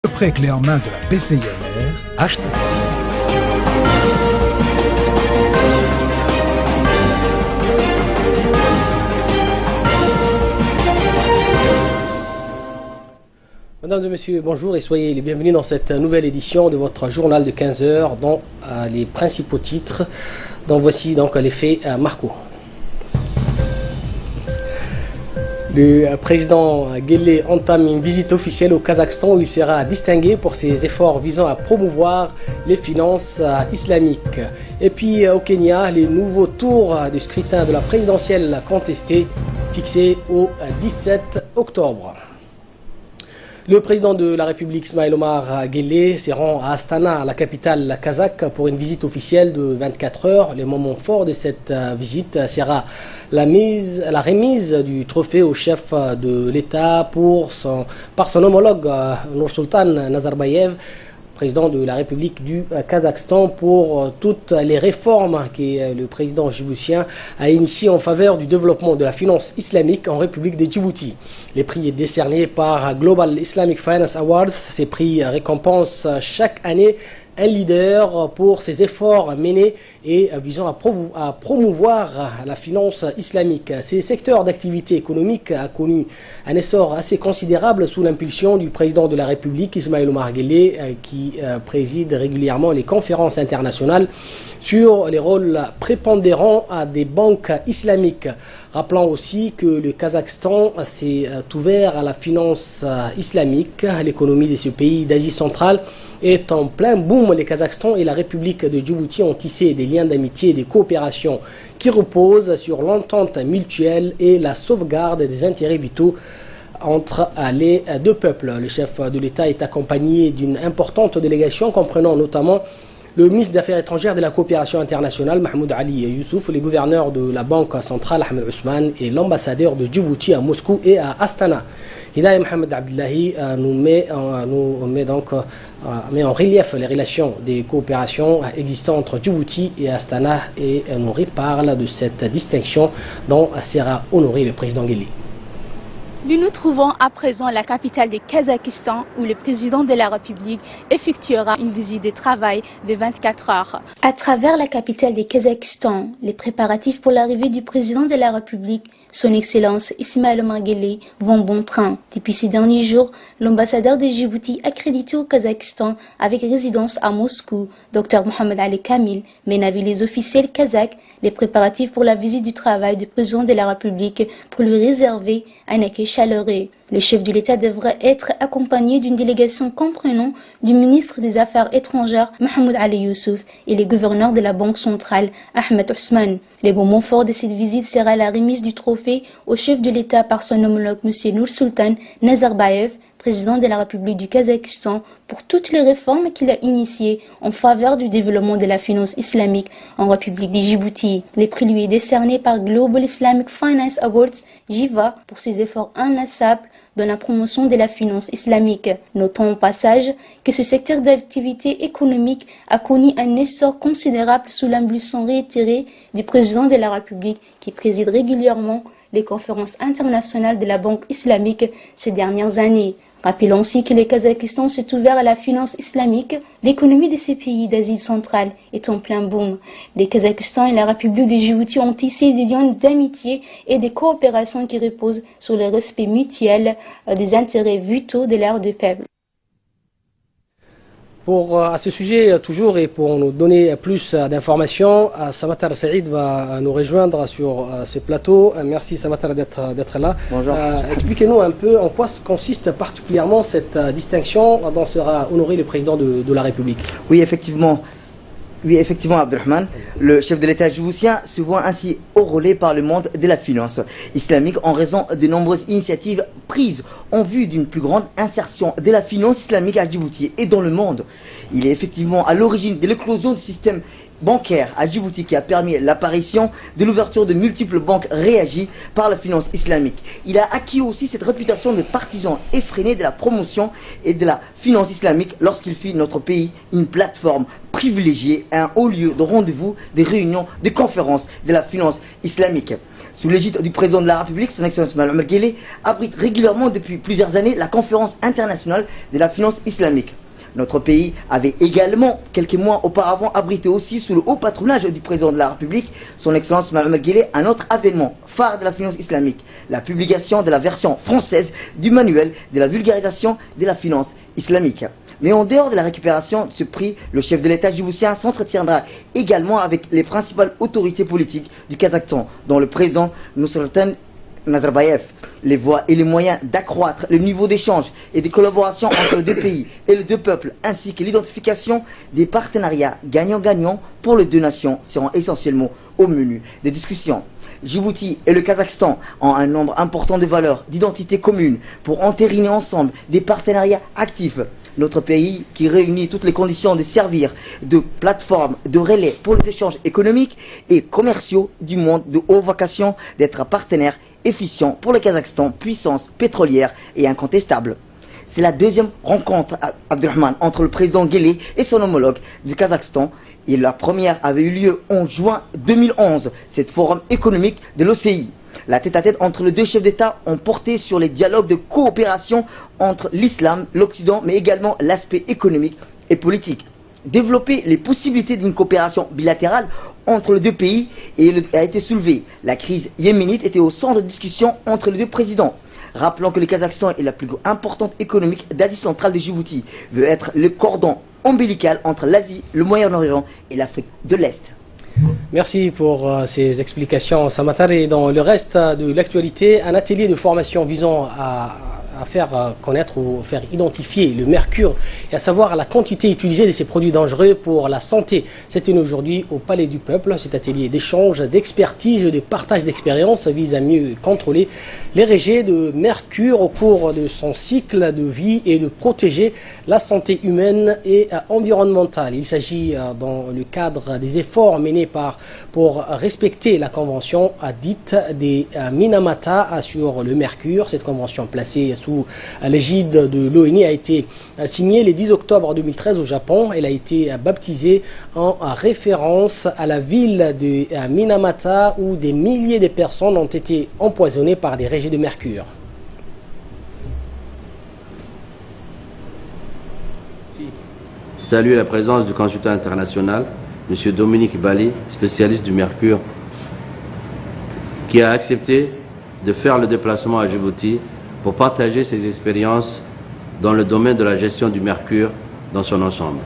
Le prêt clé en main de la BCIMR, acheté. Mesdames et messieurs, bonjour et soyez les bienvenus dans cette nouvelle édition de votre journal de 15 heures dont les principaux titres. Donc voici donc les faits marquants. Le président Guelleh entame une visite officielle au Kazakhstan où il sera distingué pour ses efforts visant à promouvoir les finances islamiques. Et puis au Kenya, les nouveaux tours du scrutin de la présidentielle contestée fixés au 17 octobre. Le président de la République, Ismail Omar Guelleh, se rend à Astana, la capitale kazakh, pour une visite officielle de 24 heures. Le moment fort de cette visite sera la remise du trophée au chef de l'État par son homologue Nursultan Nazarbayev, président de la République du Kazakhstan, pour toutes les réformes que le président djiboutien a initiées en faveur du développement de la finance islamique en République de Djibouti. Les prix est décerné par Global Islamic Finance Awards. Ces prix récompensent chaque année un leader pour ses efforts menés et visant à promouvoir la finance islamique. Ces secteurs d'activité économique a connu un essor assez considérable sous l'impulsion du président de la République, Ismail Omar Guelleh, qui préside régulièrement les conférences internationales sur les rôles prépondérants des banques islamiques. Rappelons aussi que le Kazakhstan s'est ouvert à la finance islamique. L'économie de ce pays d'Asie centrale est en plein boom. Le Kazakhstan et la République de Djibouti ont tissé des liens d'amitié et de coopération qui reposent sur l'entente mutuelle et la sauvegarde des intérêts vitaux entre les deux peuples. Le chef de l'État est accompagné d'une importante délégation comprenant notamment le ministre des Affaires étrangères de la coopération internationale, Mahmoud Ali Youssouf, les gouverneurs de la Banque centrale, Ahmed Ousmane, et l'ambassadeur de Djibouti à Moscou et à Astana. Hidayah Mohamed Abdullahi met en relief les relations de coopération existantes entre Djibouti et Astana et nous reparle de cette distinction dont sera honoré le président Guelleh. Nous nous trouvons à présent à la capitale du Kazakhstan où le président de la République effectuera une visite de travail de 24 heures. À travers la capitale du Kazakhstan, les préparatifs pour l'arrivée du président de la République, son Excellence Ismail Omar Guelleh, vont bon train. Depuis ces derniers jours, l'ambassadeur de Djibouti accrédité au Kazakhstan avec résidence à Moscou, Dr Mohamed Ali Kamil, mène avec les officiels kazakhs les préparatifs pour la visite du travail du président de la République pour lui réserver un accueil chaleureux. Le chef de l'État devrait être accompagné d'une délégation comprenant du ministre des Affaires étrangères Mahmoud Ali Youssouf et les gouverneurs de la Banque centrale Ahmed Ousmane. Les moments forts de cette visite sera la remise du trophée au chef de l'État par son homologue M. Nursultan Nazarbayev, président de la République du Kazakhstan, pour toutes les réformes qu'il a initiées en faveur du développement de la finance islamique en République de Djibouti. Les prix lui est décerné par Global Islamic Finance Awards, GIVA, pour ses efforts inlassables dans la promotion de la finance islamique. Notons au passage que ce secteur d'activité économique a connu un essor considérable sous l'impulsion réitérée du président de la République qui préside régulièrement les conférences internationales de la Banque islamique ces dernières années. Rappelons aussi que le Kazakhstan s'est ouvert à la finance islamique. L'économie de ces pays d'Asie centrale est en plein boom. Le Kazakhstan et la République de Djibouti ont tissé des liens d'amitié et de coopération qui reposent sur le respect mutuel des intérêts vitaux de leurs deux peuples. À ce sujet, toujours, et pour nous donner plus d'informations, Samatar Saïd va nous rejoindre sur ce plateau. Merci Samatar d'être là. Bonjour. Expliquez-nous un peu en quoi consiste particulièrement cette distinction dont sera honoré le président de la République. Oui, effectivement. Oui, effectivement, Abdelrahman, le chef de l'État djiboutien se voit ainsi enrôlé par le monde de la finance islamique en raison de nombreuses initiatives prises en vue d'une plus grande insertion de la finance islamique à Djibouti et dans le monde. Il est effectivement à l'origine de l'éclosion du système bancaire à Djibouti qui a permis l'apparition de l'ouverture de multiples banques réagies par la finance islamique. Il a acquis aussi cette réputation de partisan effréné de la promotion et de la finance islamique lorsqu'il fit notre pays une plateforme privilégiée, un haut lieu de rendez-vous, des réunions, des conférences de la finance islamique. sous l'égide du président de la République, son Excellence Mohamed Guelleh, abrite régulièrement depuis plusieurs années la conférence internationale de la finance islamique. Notre pays avait également, quelques mois auparavant, abrité aussi sous le haut patronage du président de la République, son Excellence Mohamed Guelleh, un autre événement phare de la finance islamique, la publication de la version française du manuel de la vulgarisation de la finance islamique. Mais en dehors de la récupération de ce prix, le chef de l'État djiboutien s'entretiendra également avec les principales autorités politiques du Kazakhstan, dont le président Nursultan Nazarbayev. Les voies et les moyens d'accroître le niveau d'échange et de collaboration entre les deux pays et les deux peuples, ainsi que l'identification des partenariats gagnant-gagnant pour les deux nations seront essentiellement au menu des discussions. Djibouti et le Kazakhstan ont un nombre important de valeurs, d'identités communes pour entériner ensemble des partenariats actifs. Notre pays, qui réunit toutes les conditions de servir de plateforme, de relais pour les échanges économiques et commerciaux du monde de haute vocation d'être partenaire efficient pour le Kazakhstan, puissance pétrolière et incontestable. C'est la deuxième rencontre, Abdurrahman, entre le président Guelleh et son homologue du Kazakhstan. Et la première avait eu lieu en juin 2011, cet forum économique de l'OCI. La tête-à-tête entre les deux chefs d'État ont porté sur les dialogues de coopération entre l'islam, l'Occident, mais également l'aspect économique et politique. Développer les possibilités d'une coopération bilatérale entre les deux pays a été soulevé. La crise yéménite était au centre de discussion entre les deux présidents. Rappelons que le Kazakhstan est la plus importante économique d'Asie centrale de Djibouti, veut être le cordon ombilical entre l'Asie, le Moyen-Orient et l'Afrique de l'Est. Merci pour ces explications, Samatar. Et dans le reste de l'actualité, un atelier de formation visant à faire connaître ou faire identifier le mercure et à savoir la quantité utilisée de ces produits dangereux pour la santé. C'est aujourd'hui au Palais du Peuple. Cet atelier d'échange, d'expertise et de partage d'expériences vise à mieux contrôler les rejets de mercure au cours de son cycle de vie et de protéger la santé humaine et environnementale. Il s'agit dans le cadre des efforts menés pour respecter la convention dite des Minamata sur le mercure. Cette convention placée sous l'égide de l'ONU a été signée le 10 octobre 2013 au Japon. Elle a été baptisée en référence à la ville de Minamata où des milliers de personnes ont été empoisonnées par des rejets de mercure. Salue la présence du consultant international, M. Dominique Bali, spécialiste du mercure, qui a accepté de faire le déplacement à Djibouti pour partager ses expériences dans le domaine de la gestion du mercure dans son ensemble.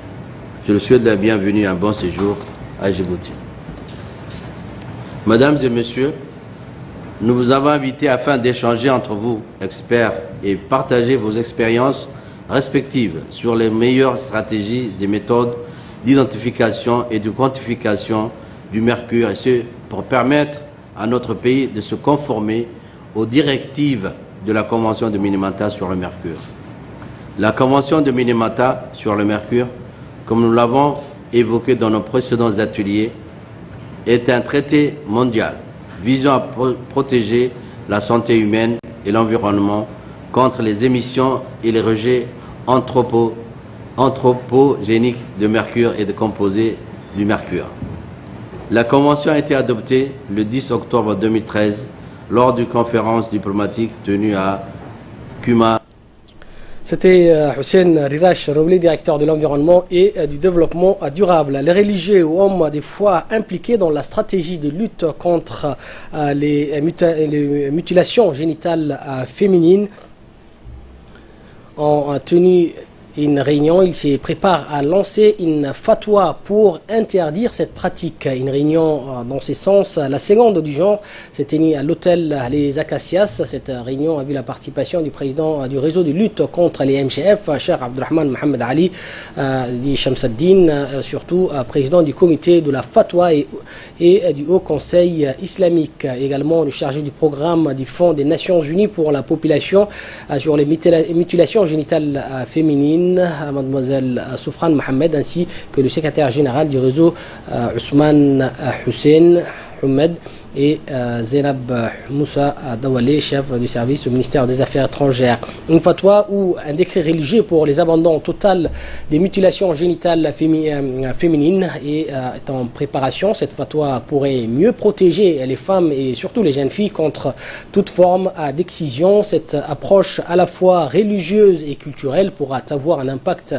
Je le souhaite la bienvenue et un bon séjour à Djibouti. Mesdames et messieurs, nous vous avons invités afin d'échanger entre vous, experts, et partager vos expériences respectives sur les meilleures stratégies et méthodes d'identification et de quantification du mercure, et ce pour permettre à notre pays de se conformer aux directives de la Convention de Minamata sur le mercure. La Convention de Minamata sur le mercure, comme nous l'avons évoqué dans nos précédents ateliers, est un traité mondial visant à protéger la santé humaine et l'environnement contre les émissions et les rejets anthropogéniques de mercure et de composés du mercure. La Convention a été adoptée le 10 octobre 2013 lors d'une conférence diplomatique tenue à Kuma. C'était Hussein Rirash Rouli, directeur de l'environnement et du développement durable. Les religieux ou hommes des fois impliqués dans la stratégie de lutte contre les mutilations génitales féminines ont tenu une réunion. Il se prépare à lancer une fatwa pour interdire cette pratique. Une réunion dans ce sens, la seconde du genre, s'est tenue à l'hôtel Les Acacias. Cette réunion a vu la participation du président du réseau de lutte contre les MGF, Cheikh Abdurrahman Mohamed Ali, dit Shamsaddin, surtout président du comité de la fatwa et du Haut Conseil islamique. Également le chargé du programme du Fonds des Nations Unies pour la population sur les mutilations génitales féminines, mademoiselle Soufran Mohamed, ainsi que le secrétaire général du réseau Ousmane Hussein Ahmed. et Zainab Moussa Dawale, chef du service au ministère des Affaires étrangères. Une fatwa ou un décret religieux pour les abandons total des mutilations génitales féminines est en préparation. Cette fatwa pourrait mieux protéger les femmes et surtout les jeunes filles contre toute forme d'excision. Cette approche à la fois religieuse et culturelle pourra avoir un impact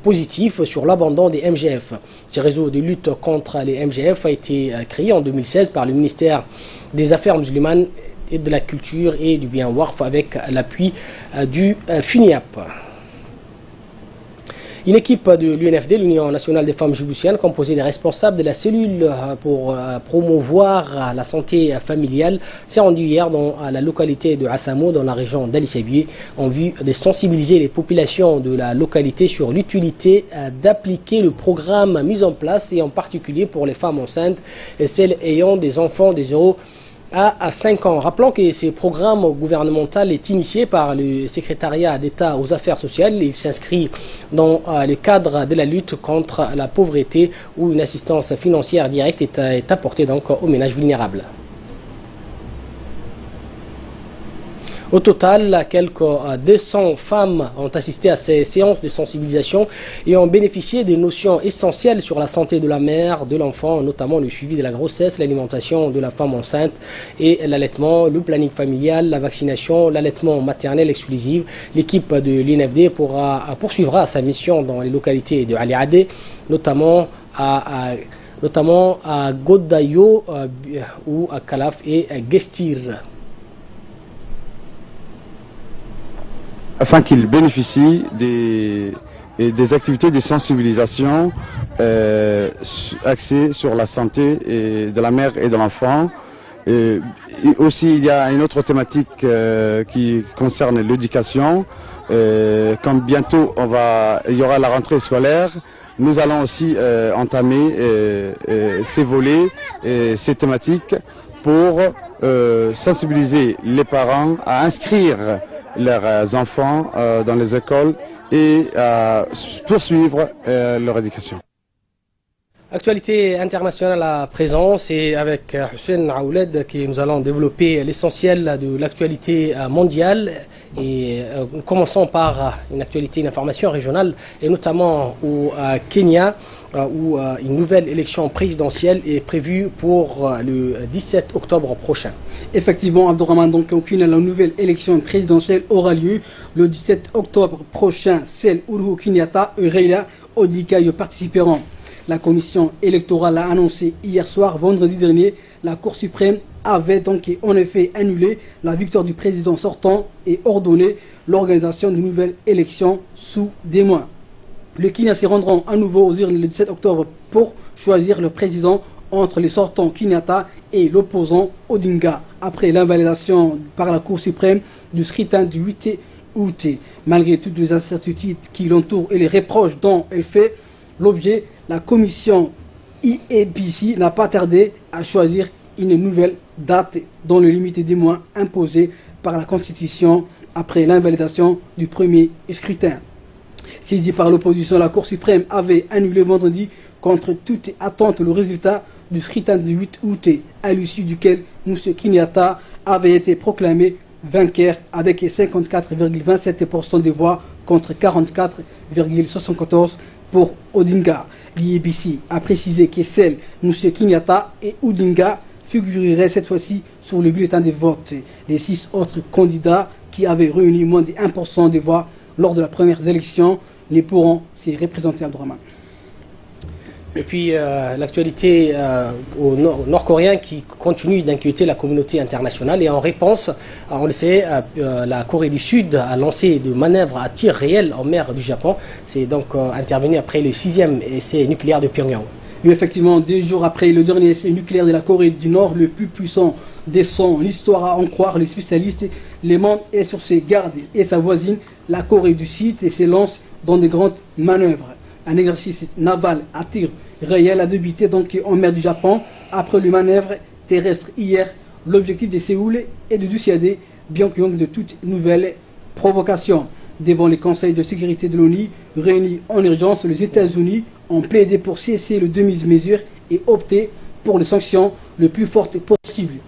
positif sur l'abandon des MGF. Ce réseau de lutte contre les MGF a été créé en 2016 par le ministère des Affaires musulmanes et de la culture et du bien Warf avec l'appui du FUNIAP. Une équipe de l'UNFD, l'Union nationale des femmes djiboutiennes, composée des responsables de la cellule pour promouvoir la santé familiale, s'est rendue hier dans la localité de Assamo, dans la région d'Ali-Sabié, en vue de sensibiliser les populations de la localité sur l'utilité d'appliquer le programme mis en place, et en particulier pour les femmes enceintes et celles ayant des enfants de 0 à 5 ans. Rappelons que ce programme gouvernemental est initié par le secrétariat d'État aux affaires sociales. Il s'inscrit dans le cadre de la lutte contre la pauvreté, où une assistance financière directe est apportée donc aux ménages vulnérables. Au total, quelques 200 femmes ont assisté à ces séances de sensibilisation et ont bénéficié des notions essentielles sur la santé de la mère, de l'enfant, notamment le suivi de la grossesse, l'alimentation de la femme enceinte et l'allaitement, le planning familial, la vaccination, l'allaitement maternel exclusif. L'équipe de l'UNFD poursuivra sa mission dans les localités de Ali Adé, notamment à Godayo ou à Kalaf et à Gestir. Afin qu'ils bénéficient des activités de sensibilisation axées sur la santé de la mère et de l'enfant. Et aussi, il y a une autre thématique qui concerne l'éducation. Comme bientôt il y aura la rentrée scolaire, nous allons aussi entamer ces volets, ces thématiques pour sensibiliser les parents à inscrire leurs enfants dans les écoles et à poursuivre leur éducation. Actualité internationale à présent, c'est avec Hussein Aouled que nous allons développer l'essentiel de l'actualité mondiale. Et commençons par une information régionale, et notamment au Kenya, où une nouvelle élection présidentielle est prévue pour le 17 octobre prochain. Effectivement, Abdourahmane, donc la nouvelle élection présidentielle aura lieu le 17 octobre prochain. Celle Uhuru Kenyatta et Raila Odinga y participeront. La commission électorale a annoncé hier soir, vendredi dernier, la Cour suprême avait donc en effet annulé la victoire du président sortant et ordonné l'organisation de nouvelles élections sous des mois. Les Kenyans se rendront à nouveau aux urnes le 17 octobre pour choisir le président entre les sortants Kenyatta et l'opposant Odinga, après l'invalidation par la Cour suprême du scrutin du 8 août. Malgré toutes les incertitudes qui l'entourent et les reproches dont elle fait l'objet, la commission IEBC n'a pas tardé à choisir une nouvelle date dans le limite des mois imposés par la Constitution après l'invalidation du premier scrutin. Saisie par l'opposition, la Cour suprême avait annulé vendredi contre toute attente le résultat du scrutin du 8 août, à l'issue duquel M. Kenyatta avait été proclamé vainqueur avec 54,27% des voix contre 44,74% pour Odinga. L'IEBC a précisé que celles M. Kenyatta et Odinga figureraient cette fois-ci sur le bulletin de vote. Les 6 autres candidats qui avaient réuni moins de 1% des voix lors de la première élection ne pourront s'y représenter à Abdourahmane. Et puis l'actualité nord-coréen qui continue d'inquiéter la communauté internationale, et en réponse, on le sait, la Corée du Sud a lancé des manœuvres à tir réel en mer du Japon. C'est donc intervenu après le 6e essai nucléaire de Pyongyang. Oui, effectivement, 2 jours après le dernier essai nucléaire de la Corée du Nord, le plus puissant de son histoire à en croire les spécialistes, le monde est sur ses gardes et sa voisine, la Corée du Sud, et se lance dans de grandes manœuvres. Un exercice naval à tir réel a débuté donc en mer du Japon après le manœuvre terrestre hier. L'objectif de Séoul est de dissuader Pyongyang de toute nouvelle provocation. Devant les conseils de sécurité de l'ONU réunis en urgence, les États-Unis ont plaidé pour cesser le demi-mesure et opté pour les sanctions les plus fortes possibles. possible.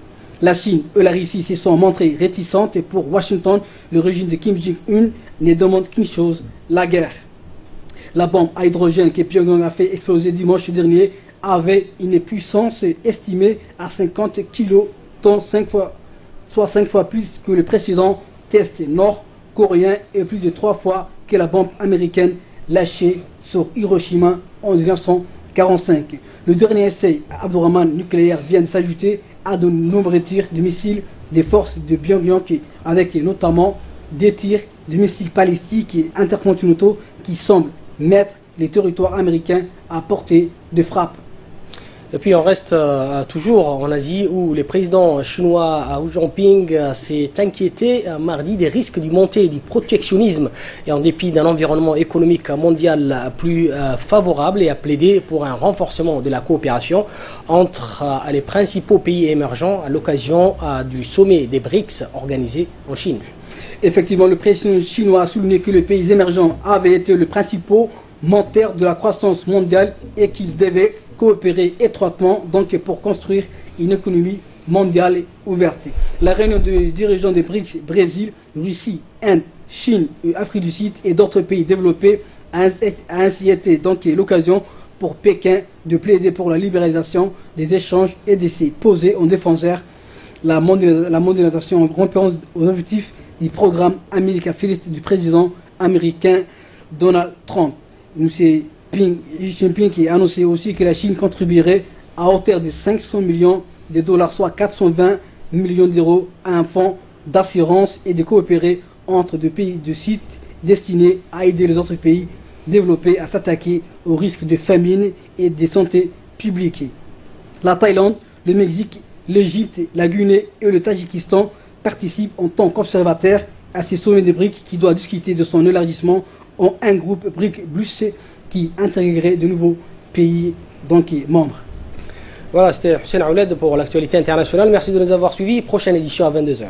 La Chine et la Russie se sont montrées réticentes et pour Washington, le régime de Kim Jong-un ne demande qu'une chose, la guerre. La bombe à hydrogène que Pyongyang a fait exploser dimanche dernier avait une puissance estimée à 50 kilotonnes, soit 5 fois plus que le précédent test nord-coréen et plus de 3 fois que la bombe américaine lâchée sur Hiroshima en 1945. Le dernier essai à Abdurrahman nucléaire vient de s'ajouter à de nombreux tirs de missiles des forces de Pyongyang, avec notamment des tirs de missiles balistiques et intercontinentaux qui semblent mettre les territoires américains à portée de frappe. Et puis on reste toujours en Asie où le président chinois Xi Jinping s'est inquiété mardi des risques du montée du protectionnisme et en dépit d'un environnement économique mondial plus favorable et a plaidé pour un renforcement de la coopération entre les principaux pays émergents à l'occasion du sommet des BRICS organisé en Chine. Effectivement, le président chinois a souligné que les pays émergents avaient été le principal moteur de la croissance mondiale et qu'ils devaient coopérer étroitement donc pour construire une économie mondiale ouverte. La réunion des dirigeants des BRICS, Brésil, Russie, Inde, Chine, Afrique du Sud et d'autres pays développés a ainsi été donc l'occasion pour Pékin de plaider pour la libéralisation des échanges et de se poser en défenseur la mondialisation en rompant aux objectifs du programme America First du président américain Donald Trump. Xi Jinping qui a annoncé aussi que la Chine contribuerait à hauteur de 500 millions de dollars, soit 420 millions d'euros, à un fonds d'assurance et de coopérer entre deux pays de sites destinés à aider les autres pays développés à s'attaquer aux risques de famine et de santé publique. La Thaïlande, le Mexique, l'Égypte, la Guinée et le Tadjikistan participent en tant qu'observateurs à ces sommets de BRICS qui doit discuter de son élargissement en un groupe BRICS plus qui intégrerait de nouveaux pays donc membres. Voilà, c'était Hussein Aouled pour l'actualité internationale. Merci de nous avoir suivis. Prochaine édition à 22 h.